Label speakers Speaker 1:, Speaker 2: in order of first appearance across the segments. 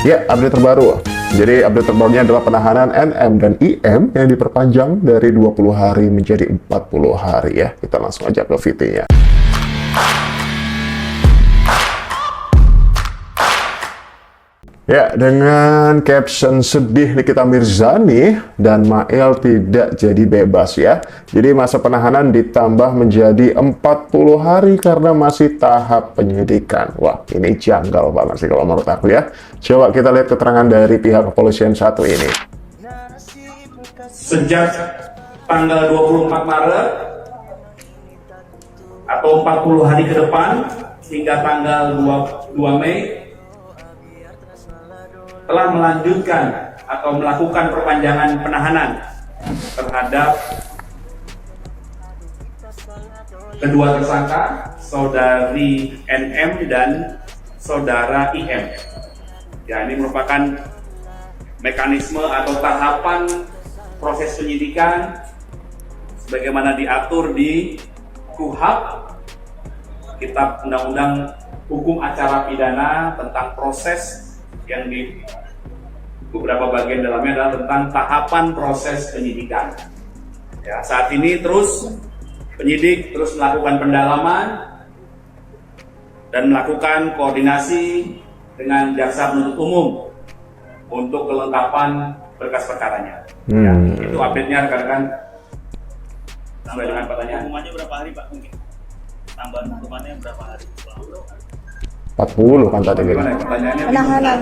Speaker 1: Ya, update terbaru. Jadi update terbarunya adalah penahanan NM dan IM yang diperpanjang dari 20 hari menjadi 40 hari ya. Kita langsung aja ke VT-nya. Ya, dengan caption sedih Nikita Mirzani dan Mail tidak jadi bebas ya. Jadi masa penahanan ditambah menjadi 40 hari karena masih tahap penyidikan. Wah, ini janggal banget sih kalau menurut aku ya. Coba kita lihat keterangan dari pihak kepolisian satu ini.
Speaker 2: Sejak tanggal 24 Maret atau 40 hari ke depan hingga tanggal 2 Mei telah melanjutkan atau melakukan perpanjangan penahanan terhadap kedua tersangka, saudari NM dan saudara IM. Ya, ini merupakan mekanisme atau tahapan proses penyidikan sebagaimana diatur di KUHP, Kitab Undang-Undang Hukum Acara Pidana, tentang proses yang di beberapa bagian dalamnya adalah tentang tahapan proses penyidikan. Ya, saat ini penyidik terus melakukan pendalaman dan melakukan koordinasi dengan jaksa penuntut umum untuk kelengkapan berkas perkaranya. Ya, itu update-nya rekan-rekan. Sampai dengan pertanyaan.
Speaker 3: Hukumannya berapa hari Pak? Mungkin tambahan hukumannya berapa hari?
Speaker 1: 40 kan tadi.
Speaker 2: Bagaimana pertanyaannya?
Speaker 4: Penahanan.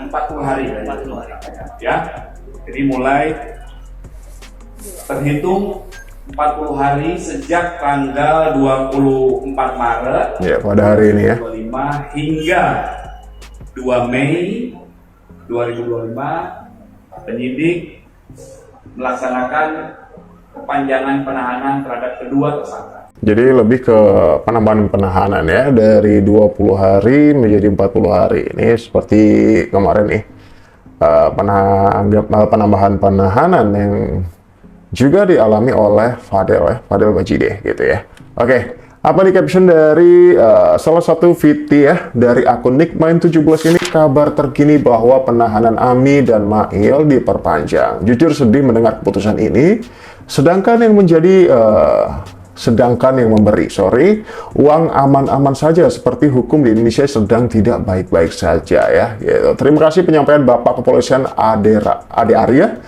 Speaker 2: 40 hari.
Speaker 3: 40 hari.
Speaker 2: Ya. Jadi mulai terhitung 40 hari sejak tanggal 24 Maret
Speaker 1: Ya, pada hari ini ya.
Speaker 2: 2025 hingga 2 Mei 2025 penyidik melaksanakan perpanjangan penahanan terhadap kedua tersangka.
Speaker 1: Jadi lebih ke penambahan penahanan ya, dari 20 hari menjadi 40 hari. Ini seperti kemarin nih, penambahan penahanan yang juga dialami oleh Fadel Bajideh gitu ya. Oke, apa nih caption dari salah satu VT ya, dari akun Nickmain17 ini, kabar terkini bahwa penahanan Ami dan Mail diperpanjang. Jujur sedih mendengar keputusan ini, sedangkan yang memberi, uang aman-aman saja, seperti hukum di Indonesia sedang tidak baik-baik saja ya. Gitu. Terima kasih penyampaian Bapak Kepolisian Ade Arya,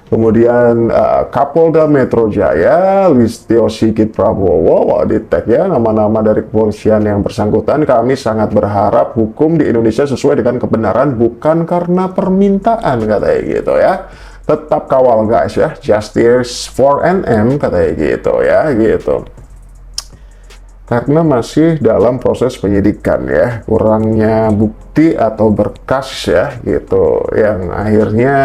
Speaker 1: kemudian Kapolda Metro Jaya, Listio Sigit Prabowo, di tag ya nama-nama dari kepolisian yang bersangkutan. Kami sangat berharap hukum di Indonesia sesuai dengan kebenaran, bukan karena permintaan, katanya gitu ya. Tetap kawal guys ya, justice for NM katanya gitu ya, gitu. Karena masih dalam proses penyidikan ya, kurangnya bukti atau berkas ya, gitu, yang akhirnya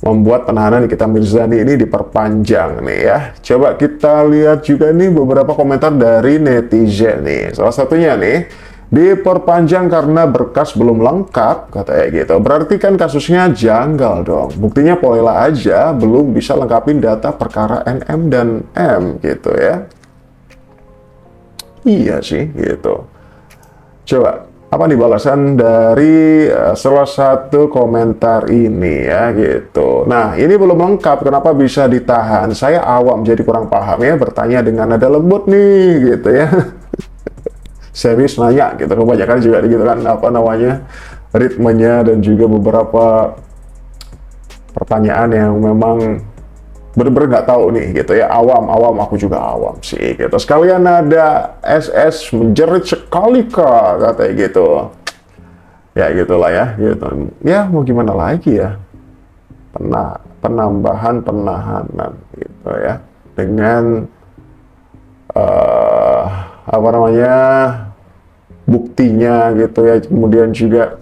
Speaker 1: membuat penahanan Nikita Mirzani ini diperpanjang nih ya. Coba kita lihat juga nih beberapa komentar dari netizen nih. Salah satunya nih, diperpanjang karena berkas belum lengkap, katanya gitu. Berarti kan kasusnya janggal dong. Buktinya Polela aja belum bisa lengkapin data perkara NM dan M gitu ya. Iya sih gitu. Coba apa nih balasan dari salah satu komentar ini ya gitu. Nah, ini belum lengkap, kenapa bisa ditahan? Saya awam jadi kurang paham ya, bertanya dengan nada lembut nih gitu ya. Serius nanya gitu, kebanyakan juga gitu kan, apa namanya, ritmenya dan juga beberapa pertanyaan yang memang bener-bener nggak tahu nih gitu ya. Awam, aku juga awam sih gitu. Sekalian ada SS menjerit sekali kak, katanya gitu ya, gitulah ya gitu ya, mau gimana lagi ya, penambahan penahanan gitu ya, dengan apa namanya, buktinya gitu ya, kemudian juga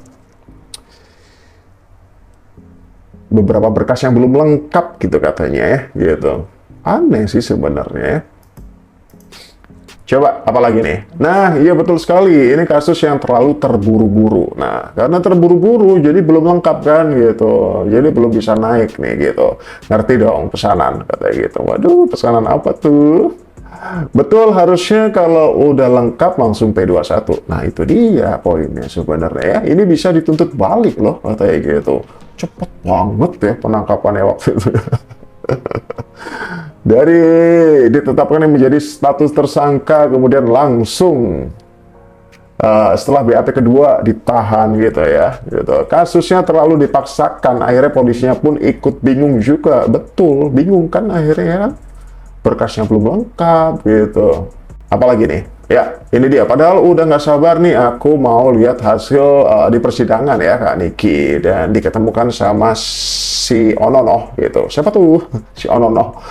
Speaker 1: beberapa berkas yang belum lengkap gitu katanya ya, gitu. Aneh sih sebenarnya ya. Coba apalagi nih? Nah, iya betul sekali, ini kasus yang terlalu terburu-buru. Nah, karena terburu-buru jadi belum lengkap kan gitu, jadi belum bisa naik nih gitu. Ngerti dong pesanan, katanya gitu. Waduh, pesanan apa tuh? Betul, harusnya kalau udah lengkap langsung P21. Nah, itu dia poinnya sebenarnya ya. Ini bisa dituntut balik loh, katanya gitu. Cepet banget ya penangkapannya waktu itu. Dari ditetapkan yang menjadi status tersangka, kemudian langsung setelah BAP kedua ditahan gitu ya. Gitu. Kasusnya terlalu dipaksakan, akhirnya polisinya pun ikut bingung juga. Betul, bingung kan akhirnya kan. Berkasnya belum lengkap gitu. Apalagi nih? Ya, ini dia. Padahal udah nggak sabar nih, aku mau lihat hasil di persidangan ya Kak Niki, dan diketemukan sama si Onono gitu. Siapa tuh si Onono?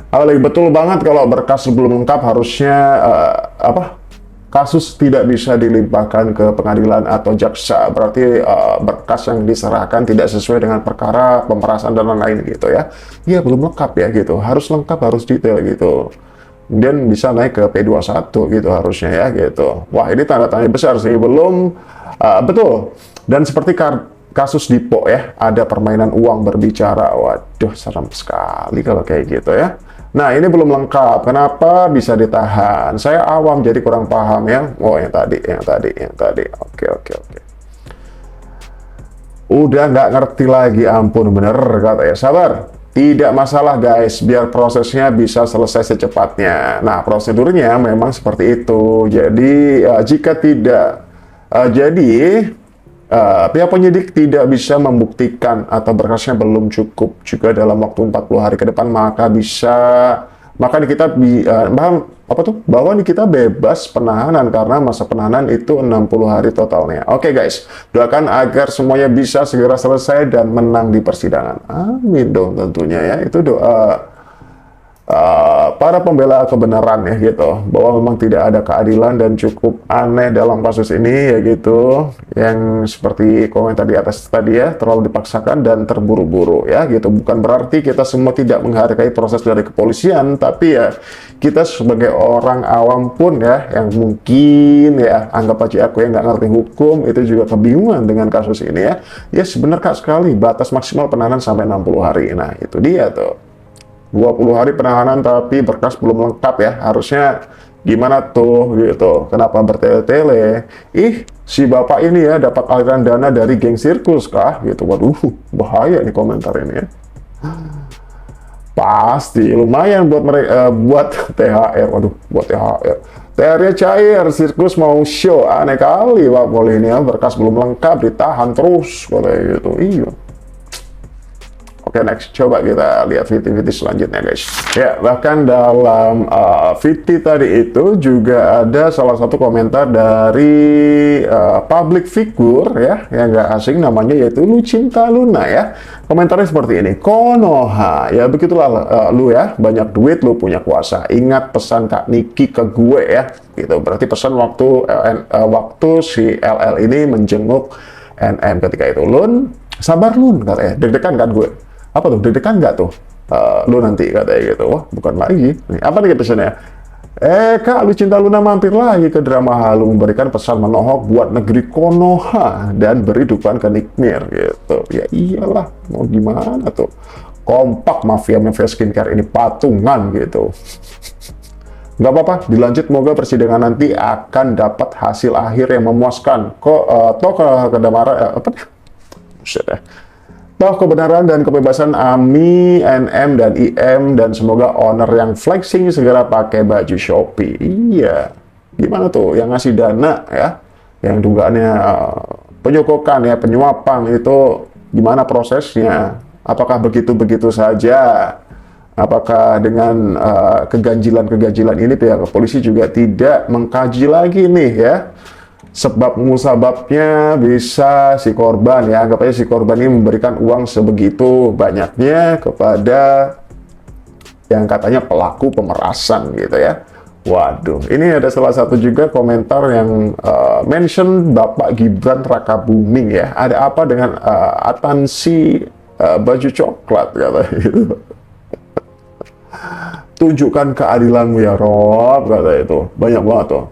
Speaker 1: Apalagi betul banget kalau berkas belum lengkap harusnya kasus tidak bisa dilimpahkan ke pengadilan atau jaksa. Berarti berkas yang diserahkan tidak sesuai dengan perkara pemerasan dan lain-lain gitu ya. Iya, belum lengkap ya gitu. Harus lengkap, harus detail gitu. Kemudian bisa naik ke P21 gitu harusnya ya gitu. Wah, ini tanda tanya besar sih. Belum betul. Dan seperti kasus Dipo ya, ada permainan uang berbicara. Waduh, serem sekali kalau kayak gitu ya. Nah, ini belum lengkap. Kenapa bisa ditahan? Saya awam jadi kurang paham ya. Oh, yang tadi. Oke. Udah nggak ngerti lagi, ampun bener katanya. Sabar. Tidak masalah guys, biar prosesnya bisa selesai secepatnya. Nah, prosedurnya memang seperti itu. Jadi, jika tidak, pihak penyidik tidak bisa membuktikan atau berkasnya belum cukup juga dalam waktu 40 hari ke depan, maka kita bahwa kita bebas penahanan karena masa penahanan itu 60 hari totalnya. Oke guys, doakan agar semuanya bisa segera selesai dan menang di persidangan. Amin dong tentunya ya. Itu doa para pembela kebenaran ya gitu, bahwa memang tidak ada keadilan dan cukup aneh dalam kasus ini ya gitu, yang seperti komentar di atas tadi ya, terlalu dipaksakan dan terburu-buru ya gitu. Bukan berarti kita semua tidak menghargai proses dari kepolisian, tapi ya kita sebagai orang awam pun ya, yang mungkin ya anggap aja aku yang nggak ngerti hukum, itu juga kebingungan dengan kasus ini ya sebenarnya sekali batas maksimal penahanan sampai 60 hari. Nah itu dia tuh, 20 hari penahanan tapi berkas belum lengkap ya, harusnya gimana tuh gitu. Kenapa bertele-tele? Si bapak ini ya dapat aliran dana dari geng sirkus kah gitu. Waduh, bahaya nih komentar ini ya. Pasti lumayan buat mereka, buat THR. Waduh, buat THR. THR-nya cair, sirkus mau show. Aneh kali Pak Poli ini ya, berkas belum lengkap ditahan terus kayak gitu. Iya. Oke, next. Coba kita lihat VT-VT selanjutnya, guys. Ya, bahkan dalam VT tadi itu juga ada salah satu komentar dari public figure ya, yang nggak asing namanya, yaitu Lucinta Luna ya. Komentarnya seperti ini. Konoha, ya begitulah lu ya, banyak duit, lu punya kuasa. Ingat pesan Kak Niki ke gue ya, gitu. Berarti pesan waktu si LL ini menjenguk NM ketika itu. Lun, sabar Lun, katanya. Deg-degan kan gue. Apa tuh, deg-degan nggak tuh lu nanti, katanya gitu. Wah, bukan lagi. Nih, apa nih pesannya? Kak Lucinta Luna mampir lagi ke drama halu, memberikan pesan menohok buat negeri Konoha dan beri dukungan ke Nikmir gitu. Ya iyalah, mau gimana tuh, kompak mafia skincare ini patungan gitu. Nggak apa-apa, dilanjut, moga persidangan nanti akan dapat hasil akhir yang memuaskan. Toh kebenaran dan kebebasan AMI, NM, dan IM, dan semoga owner yang flexing segera pakai baju Shopee. Iya, gimana tuh yang ngasih dana ya, yang dugaannya penyokokan ya, penyuapan itu gimana prosesnya? Apakah begitu-begitu saja? Apakah dengan keganjilan-keganjilan ini pihak polisi juga tidak mengkaji lagi nih ya, sebab musababnya bisa si korban ya, anggap aja si korban ini memberikan uang sebegitu banyaknya kepada yang katanya pelaku pemerasan gitu ya. Waduh, ini ada salah satu juga komentar yang mention Bapak Gibran Rakabuming ya. Ada apa dengan atansi baju coklat kata gitu. Tunjukkan keadilanmu ya Rob, kata itu. Banyak banget tuh.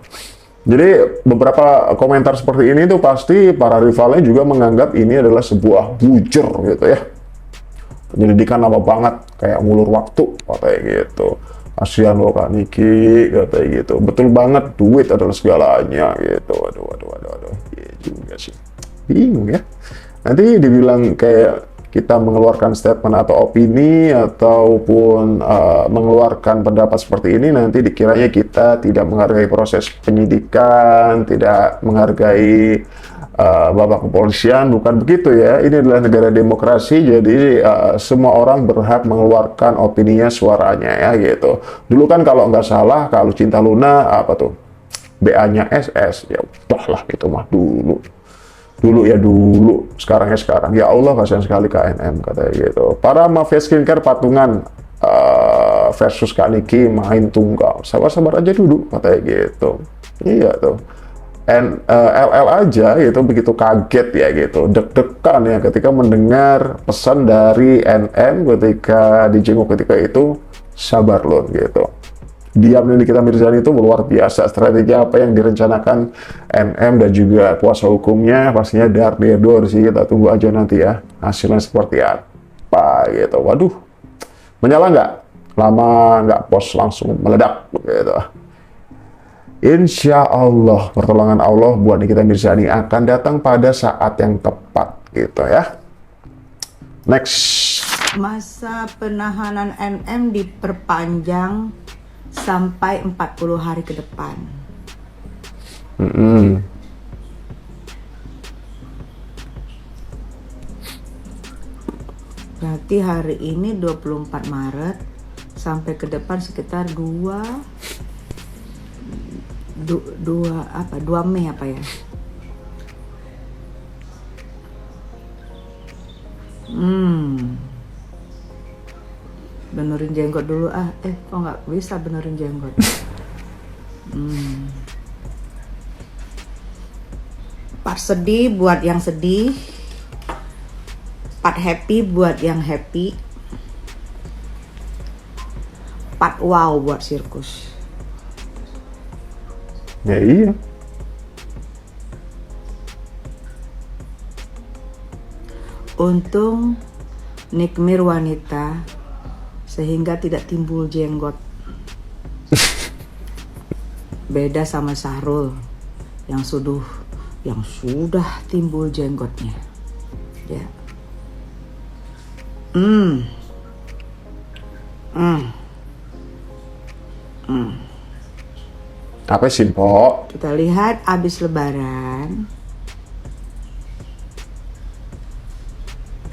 Speaker 1: Jadi beberapa komentar seperti ini tuh pasti para rivalnya juga menganggap ini adalah sebuah bujur gitu ya. Penyelidikan lama banget, kayak ngulur waktu, katanya gitu. kasihan loh Kak Niki, katanya gitu. Betul banget, duit adalah segalanya gitu. Waduh. Iya juga sih. Bingung ya. Nanti dibilang kayak kita mengeluarkan statement atau opini ataupun mengeluarkan pendapat seperti ini, nanti dikiranya kita tidak menghargai proses penyidikan, tidak menghargai Bapak Kepolisian. Bukan begitu ya. Ini adalah negara demokrasi, jadi semua orang berhak mengeluarkan opininya, suaranya ya gitu. Dulu kan kalau nggak salah, kalau Cinta Luna apa tuh, BA-nya SS, ya udahlah itu mah dulu. Sekarang ya sekarang. Ya Allah, kasihan sekali KNM, katanya gitu. Para mafia skincare patungan versus Kak Niki main tunggal. Sabar-sabar aja dulu, katanya gitu. Iya tuh. LL aja gitu begitu kaget ya gitu, deg-degan ya ketika mendengar pesan dari NM ketika dijenguk ketika itu, sabar loh gitu. Diam Nikita Mirzani itu luar biasa. Strategi apa yang direncanakan NM dan juga kuasa hukumnya pastinya dar sih. Kita tunggu aja nanti ya hasilnya seperti apa gitu. Waduh, menyala nggak? Lama nggak post langsung meledak gitu. Insya Allah pertolongan Allah buat Nikita Mirzani akan datang pada saat yang tepat gitu ya. Next.
Speaker 4: Masa penahanan NM diperpanjang sampai 40 hari ke depan. Berarti hari ini 24 Maret sampai ke depan sekitar 2 Mei apa ya? Benerin jenggot dulu kok nggak bisa benerin jenggot. Part sedih buat yang sedih, part happy buat yang happy, part wow buat sirkus.
Speaker 1: Ya iya.
Speaker 4: Untung Nikmir wanita sehingga tidak timbul jenggot. Beda sama Sahrul yang sudah timbul jenggotnya. Ya.
Speaker 1: Apa sih, Mpok?
Speaker 4: Kita lihat abis lebaran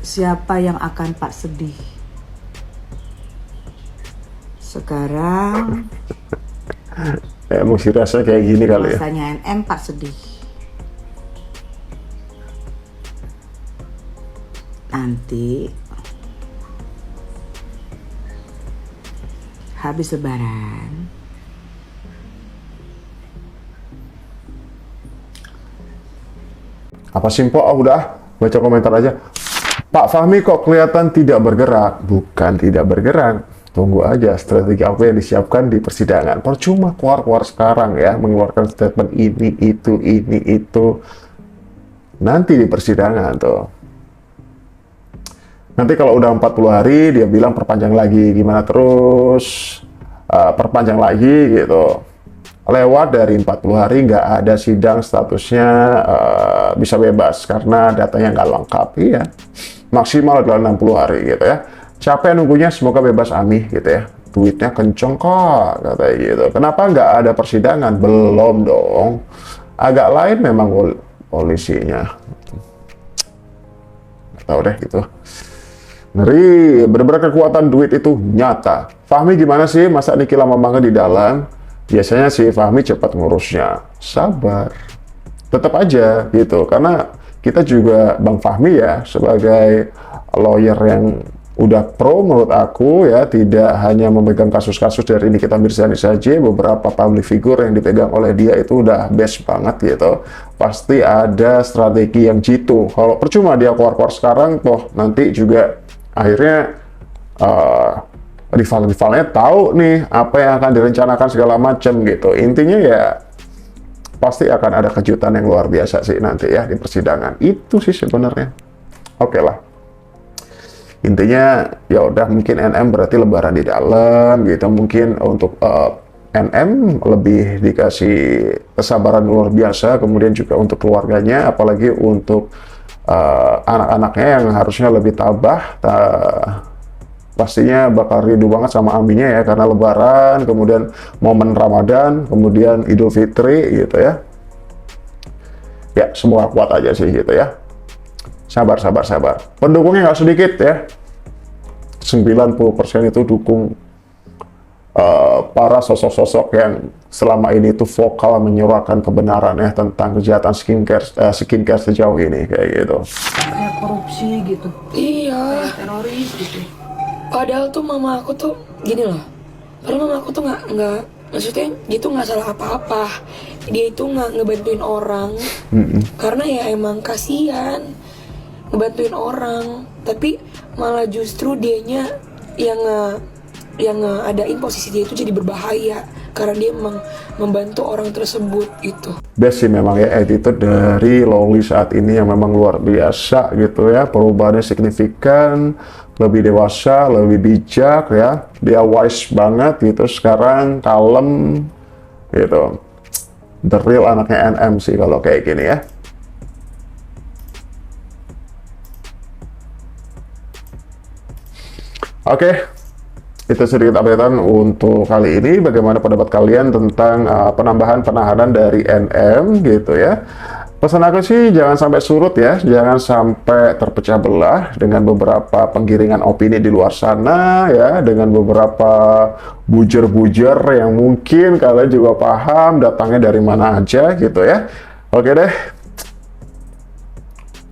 Speaker 4: siapa yang akan Pak sedih. Sekarang
Speaker 1: emosi rasa kayak gini kali ya.
Speaker 4: Rasanya NM Pak sedih. Nanti habis lebaran
Speaker 1: apa sih, Mpok? Udah baca komentar aja. Pak Fahmi kok kelihatan tidak bergerak? Bukan tidak bergerak. Tunggu aja strategi apa yang disiapkan di persidangan. Percuma keluar sekarang ya, mengeluarkan statement ini, itu. Nanti di persidangan tuh. Nanti kalau udah 40 hari, dia bilang perpanjang lagi. Gimana terus? Perpanjang lagi gitu. Lewat dari 40 hari nggak ada sidang, statusnya bisa bebas karena datanya nggak lengkap. Iya. Maksimal adalah 60 hari gitu ya. Capek nunggunya, semoga bebas Ami gitu ya. Duitnya kenceng kok, katanya gitu. Kenapa nggak ada persidangan? Belum dong. Agak lain memang polisinya. Nggak tahu deh gitu. Ngeri, bener-bener kekuatan duit itu nyata. Fahmi gimana sih? Masa Niki lama banget di dalam? Biasanya sih Fahmi cepat ngurusnya. Sabar. Tetap aja gitu. Karena kita juga Bang Fahmi ya, sebagai lawyer yang udah pro menurut aku ya, tidak hanya memegang kasus-kasus dari Nikita Mirzani saja, beberapa public figure yang dipegang oleh dia itu udah best banget gitu. Pasti ada strategi yang jitu. Kalau percuma dia keluar-keluar sekarang, toh nanti juga akhirnya rival-rivalnya tahu nih apa yang akan direncanakan segala macam gitu. Intinya ya pasti akan ada kejutan yang luar biasa sih nanti ya di persidangan. Itu sih sebenarnya. Oke lah. Intinya ya udah, mungkin NM berarti lebaran di dalam gitu, mungkin untuk NM lebih dikasih kesabaran luar biasa, kemudian juga untuk keluarganya, apalagi untuk anak-anaknya yang harusnya lebih tabah, pastinya bakal rindu banget sama Aminya ya, karena lebaran, kemudian momen Ramadan, kemudian Idul Fitri gitu ya. Ya, semoga kuat aja sih gitu ya. Sabar. Pendukungnya nggak sedikit ya. 90% itu dukung para sosok-sosok yang selama ini itu vokal menyuarakan kebenaran ya tentang kejahatan skincare sejauh ini kayak gitu.
Speaker 5: Kayak korupsi gitu.
Speaker 6: Iya,
Speaker 5: Kayak teroris gitu.
Speaker 6: padahal tuh mama aku tuh gini loh. Padahal mama aku tuh nggak maksudnya gitu nggak salah apa-apa. Dia itu nggak ngebantuin orang karena ya emang kasihan ngebantuin orang, tapi malah justru dianya yang ngadain posisi dia itu jadi berbahaya karena dia memang membantu orang tersebut gitu.
Speaker 1: Best sih memang ya attitude dari Lowly saat ini yang memang luar biasa gitu ya, perubahannya signifikan, lebih dewasa, lebih bijak ya, dia wise banget gitu, sekarang kalem gitu. The real anaknya NM sih kalau kayak gini ya. Oke, itu sedikit updatean untuk kali ini. Bagaimana pendapat kalian tentang penambahan penahanan dari NM gitu ya? Pesan aku sih jangan sampai surut ya, jangan sampai terpecah belah dengan beberapa penggiringan opini di luar sana ya, dengan beberapa bujer-bujer yang mungkin kalian juga paham datangnya dari mana aja gitu ya. Oke deh.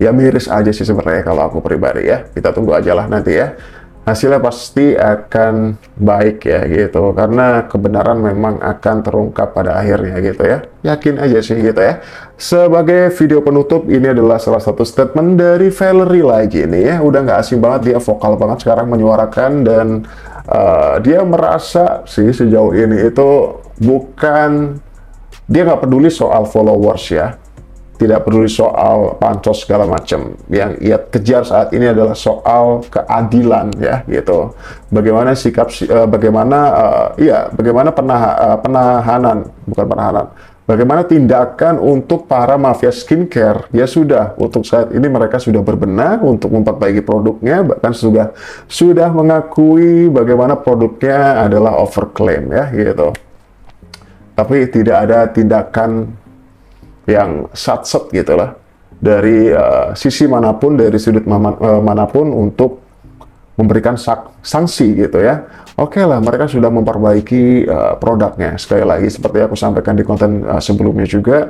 Speaker 1: Ya miris aja sih sebenarnya kalau aku pribadi ya. Kita tunggu aja lah nanti ya. Hasilnya pasti akan baik ya gitu, karena kebenaran memang akan terungkap pada akhirnya gitu ya, yakin aja sih gitu ya. Sebagai video penutup, ini adalah salah satu statement dari Valerie lagi nih ya, udah nggak asing banget, dia vokal banget sekarang menyuarakan, dan dia merasa sih sejauh ini itu bukan, dia nggak peduli soal followers ya, tidak peduli soal pansos segala macam. Yang ia kejar saat ini adalah soal keadilan ya gitu. Bagaimana sikap, bagaimana penahanan, bukan penahanan. Bagaimana tindakan untuk para mafia skincare? Ya sudah, untuk saat ini mereka sudah berbenah untuk memperbaiki produknya, bahkan sudah mengakui bagaimana produknya adalah overclaim ya gitu. Tapi tidak ada tindakan yang satset gitu lah dari sisi manapun, dari sudut manapun untuk memberikan sanksi gitu ya. Oke lah, mereka sudah memperbaiki produknya. Sekali lagi seperti aku sampaikan di konten sebelumnya juga,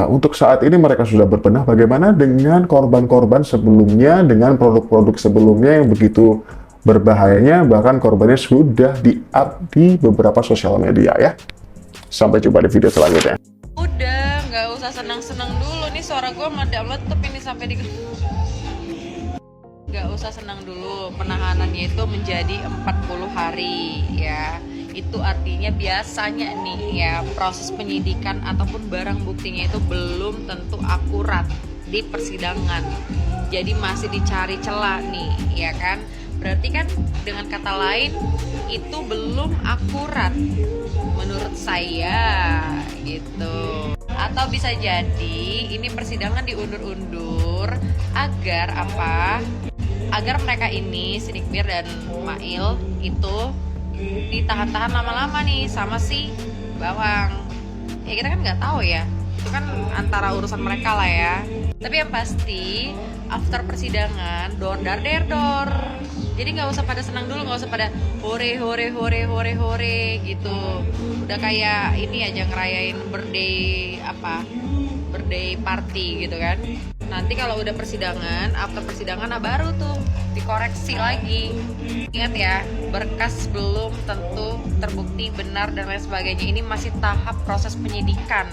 Speaker 1: untuk saat ini mereka sudah berbenah bagaimana dengan korban-korban sebelumnya, dengan produk-produk sebelumnya yang begitu berbahayanya, bahkan korbannya sudah di-up di beberapa sosial media ya. Sampai jumpa di video selanjutnya.
Speaker 7: Udah, nggak usah senang-senang dulu. Nih suara gue meletup ini sampai di... Nggak usah senang dulu, penahanannya itu menjadi 40 hari ya. Itu artinya biasanya nih ya, proses penyidikan ataupun barang buktinya itu belum tentu akurat di persidangan. Jadi masih dicari celah nih, ya kan? Berarti kan dengan kata lain itu belum akurat menurut saya gitu. Atau bisa jadi ini persidangan diundur-undur agar apa? Agar mereka ini, Siddiq Bir dan Mail itu ditahan-tahan lama-lama nih sama si Bawang. Ya kita kan nggak tahu ya, itu kan antara urusan mereka lah ya. Tapi yang pasti after persidangan dor jadi nggak usah pada senang dulu, nggak usah pada hore gitu. Udah kayak ini aja ngerayain birthday party gitu kan. Nanti kalau udah persidangan, after persidangan baru tuh dikoreksi lagi. Ingat ya, berkas belum tentu terbukti benar dan lain sebagainya. Ini masih tahap proses penyidikan.